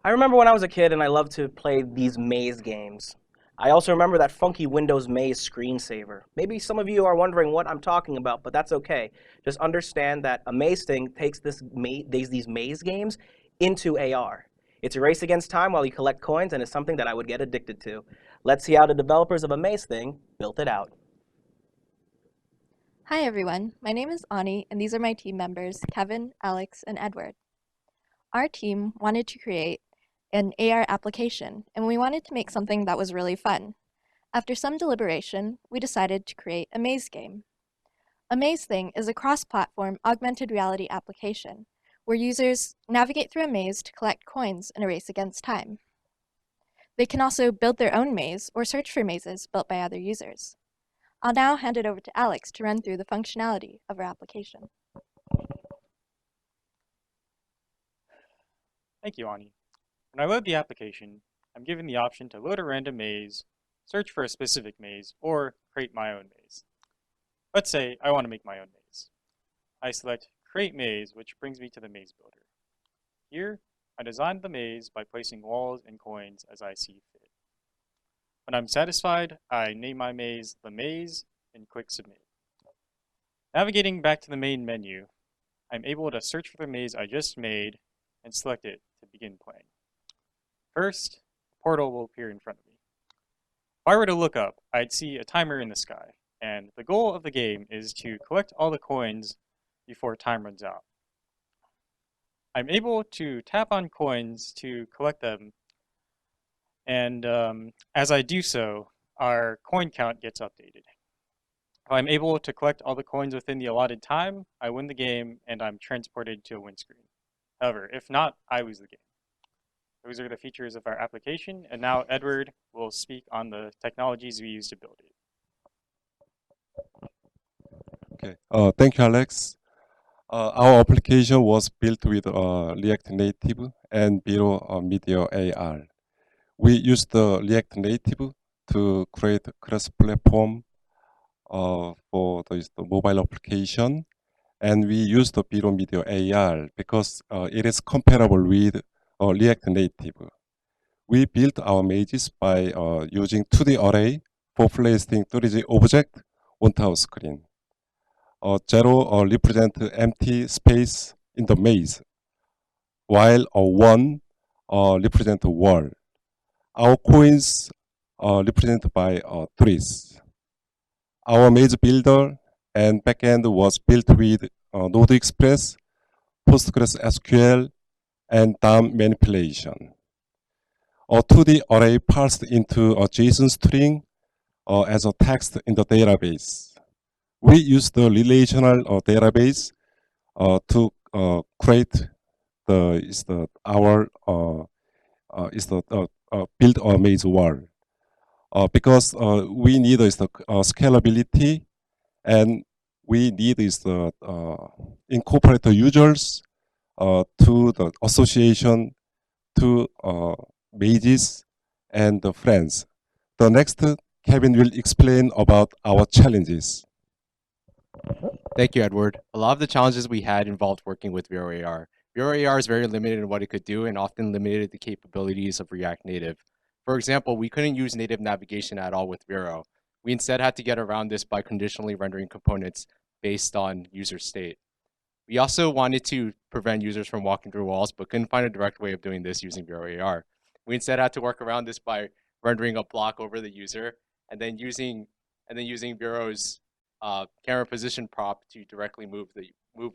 I remember when I was a kid and I loved to play these maze games. I also remember that funky Windows Maze screensaver. Maybe some of you are wondering what I'm talking about, but that's okay. Just understand that a maze thing takes these maze games into AR. It's a race against time while you collect coins, and it's something that I would get addicted to. Let's see how the developers of a maze thing built it out. Hi everyone, my name is Ani, and these are my team members, Kevin, Alex, and Edward. Our team wanted to create an AR application, and we wanted to make something that was really fun. After some deliberation, we decided to create a maze game. A maze thing is a cross-platform augmented reality application where users navigate through a maze to collect coins in a race against time. They can also build their own maze or search for mazes built by other users. I'll now hand it over to Alex to run through the functionality of our application. Thank you, Ani. When I load the application, I'm given the option to load a random maze, search for a specific maze, or create my own maze. Let's say I want to make my own maze. I select Create Maze, which brings me to the Maze Builder. Here, I designed the maze by placing walls and coins as I see fit. When I'm satisfied, I name my maze The Maze and click Submit. Navigating back to the main menu, I'm able to search for the maze I just made and select it to begin playing. First, a portal will appear in front of me. If I were to look up, I'd see a timer in the sky, and the goal of the game is to collect all the coins before time runs out. I'm able to tap on coins to collect them, and as I do so, our coin count gets updated. If I'm able to collect all the coins within the allotted time, I win the game and I'm transported to a win screen. However, if not, I lose the game. Those are the features of our application, and now Edward will speak on the technologies we use to build it. Okay, thank you, Alex. Our application was built with React Native and Viro Media AR. We used the React Native to create cross-platform for the mobile application, and we used the Viro Media AR because it is comparable with React Native. We built our mazes by using 2D array for placing 3D object onto our screen. 0 represents empty space in the maze, while 1 represents wall. Our coins are represented by trees. Our maze builder and backend was built with Node Express, PostgreSQL, and DOM manipulation. A 2D array parsed into a JSON string as a text in the database. We use the relational database to create build our maze wall. Because we need scalability, and we need incorporate the users to the association to mazes and the friends. The next, Kevin will explain about our challenges. Thank you, Edward. A lot of the challenges we had involved working with Viro AR. Viro AR is very limited in what it could do and often limited the capabilities of React Native. For example, we couldn't use native navigation at all with Viro. We instead had to get around this by conditionally rendering components based on user state. We also wanted to prevent users from walking through walls, but couldn't find a direct way of doing this using Viro AR. We instead had to work around this by rendering a block over the user and then using Viro's camera position prop to directly move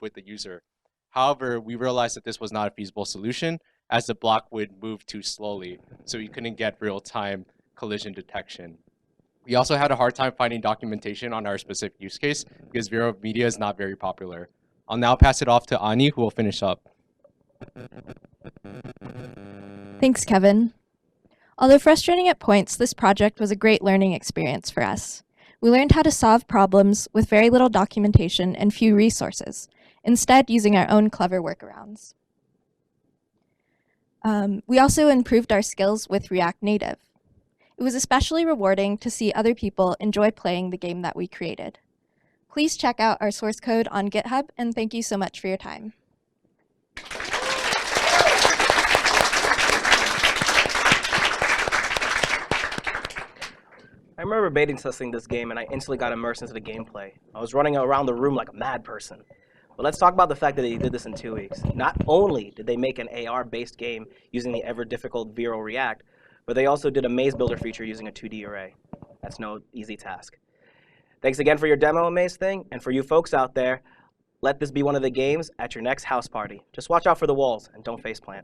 with the user. However, we realized that this was not a feasible solution as the block would move too slowly, so we couldn't get real-time collision detection. We also had a hard time finding documentation on our specific use case because Viro Media is not very popular. I'll now pass it off to Ani, who will finish up. Thanks, Kevin. Although frustrating at points, this project was a great learning experience for us. We learned how to solve problems with very little documentation and few resources, instead using our own clever workarounds. We also improved our skills with React Native. It was especially rewarding to see other people enjoy playing the game that we created. Please check out our source code on GitHub, and thank you so much for your time. beta testing this game, and I instantly got immersed into the gameplay. I was running around the room like a mad person. But let's talk about the fact that they did this in 2 weeks. Not only did they make an AR-based game using the ever-difficult Viro React, but they also did a maze builder feature using a 2D array. That's no easy task. Thanks again for your demo, Maze Thing, and for you folks out there, let this be one of the games at your next house party. Just watch out for the walls and don't faceplant.